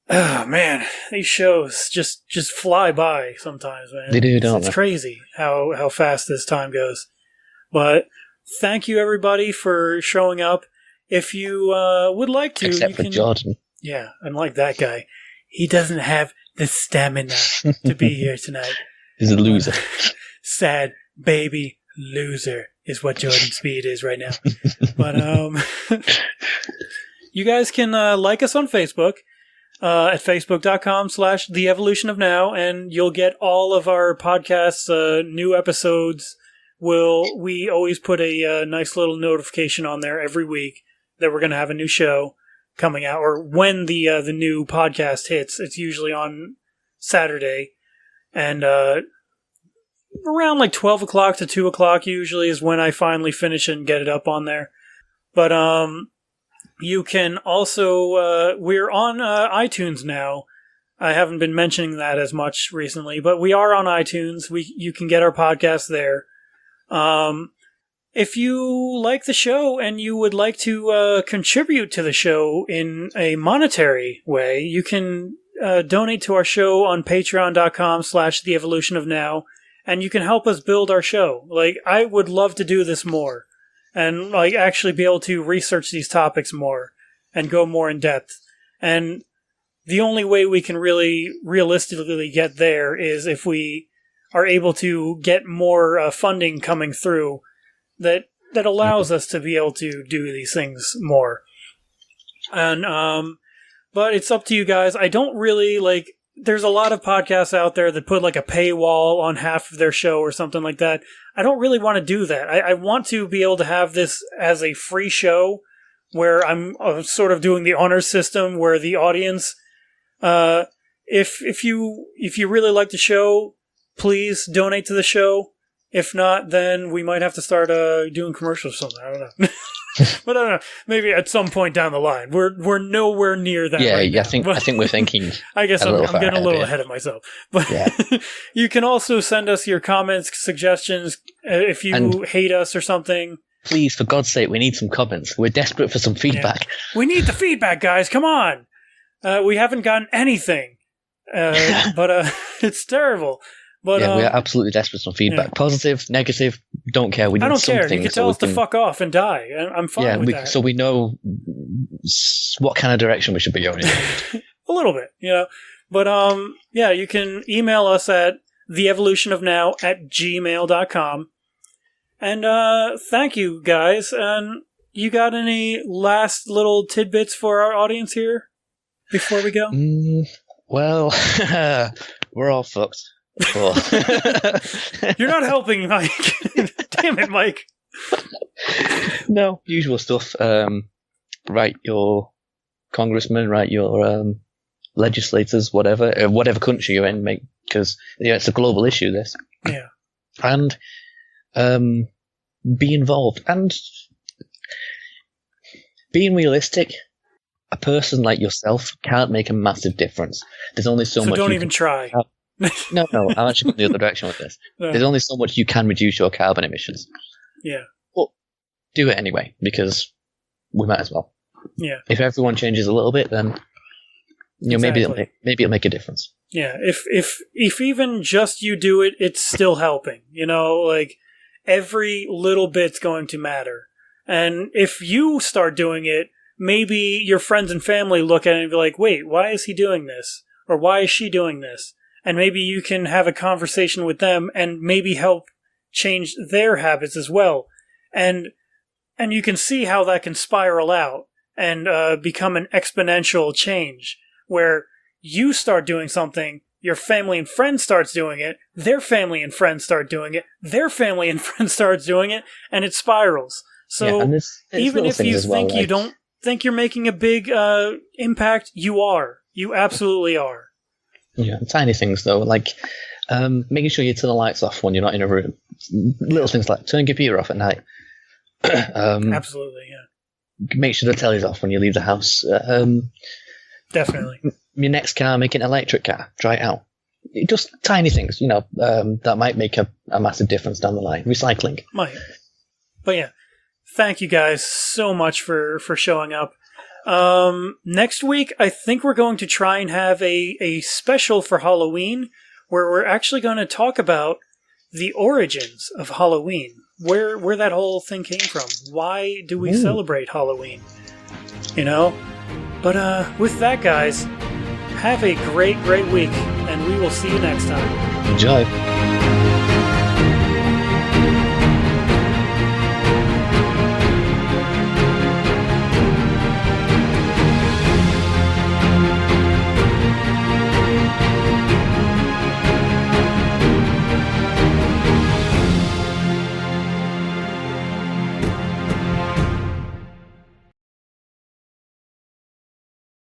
Oh man, these shows just fly by sometimes, man. They do, don't they? It's crazy how fast this time goes. But thank you everybody for showing up. If you would like to, except for Jordan. Yeah, unlike that guy, he doesn't have the stamina to be here tonight. He's a loser. Sad baby loser is what Jordan Speed is right now. But you guys can like us on Facebook at facebook.com/theevolutionofnow, and you'll get all of our podcasts, new episodes. We always put a nice little notification on there every week that we're going to have a new show coming out, or when the new podcast hits. It's usually on Saturday, and around like 12 o'clock to 2 o'clock usually is when I finally finish and get it up on there. But You can also, we're on iTunes now. I haven't been mentioning that as much recently, but we are on iTunes. You can get our podcast there. If you like the show and you would like to contribute to the show in a monetary way, you can donate to our show on patreon.com/theevolutionofnow, and you can help us build our show. Like, I would love to do this more and like actually be able to research these topics more and go more in depth. And the only way we can really realistically get there is if we are able to get more funding coming through that allows us to be able to do these things more. And but it's up to you guys. I don't really like. There's a lot of podcasts out there that put like a paywall on half of their show or something like that. I don't really want to do that. I want to be able to have this as a free show where I'm sort of doing the honor system where the audience, if you really like the show, please donate to the show. If not, then we might have to start doing commercials or something. I don't know. But I don't know. Maybe at some point down the line. We're nowhere near that. Yeah, right I now. think we're thinking. I guess I'm getting a little ahead of myself. But Yeah. you can also send us your comments, suggestions, if you hate us or something. Please, for God's sake, we need some comments. We're desperate for some feedback. Yeah. We need the feedback, guys. Come on. We haven't gotten anything. But it's terrible. But, yeah, we are absolutely desperate for some feedback. Yeah. Positive, negative, don't care. We need I don't something. care. You can tell us to fuck off and die. I'm fine with that. So we know what kind of direction we should be going in. A little bit, you know. But, yeah, you can email us at theevolutionofnow@gmail.com. And thank you, guys. And you got any last little tidbits for our audience here before we go? Well, we're all fucked. Cool. You're not helping, Mike. Damn it, Mike. No, usual stuff. Write your congressman, write your legislators, whatever country you're in, because it's a global issue. This, yeah, and be involved and being realistic. A person like yourself can't make a massive difference. There's only so much. So don't even try. No, I'm actually going the other direction with this. There's only so much you can reduce your carbon emissions. Yeah. But do it anyway, because we might as well. Yeah. If everyone changes a little bit, then maybe it'll make a difference. Yeah. If even just you do it, it's still helping. You know, like every little bit's going to matter. And if you start doing it, maybe your friends and family look at it and be like, wait, why is he doing this? Or why is she doing this? And maybe you can have a conversation with them and maybe help change their habits as well. And you can see how that can spiral out and become an exponential change where you start doing something, your family and friends starts doing it, their family and friends start doing it, their family and friends starts doing it, and it spirals. So even if you think you don't think you're making a big impact, you are. You absolutely are. Yeah, tiny things though, like making sure you turn the lights off when you're not in a room. Little things like turn your computer off at night. Absolutely, yeah. Make sure the telly's off when you leave the house. Definitely. Your next car, make it an electric car. Try it out. Just tiny things, that might make a massive difference down the line. Recycling. Might. But yeah, thank you guys so much for showing up. Next week, I think we're going to try and have a special for Halloween where we're actually going to talk about the origins of Halloween, where that whole thing came from. Why do we celebrate Halloween? But with that, guys, have a great week, and we will see you next time. Enjoy.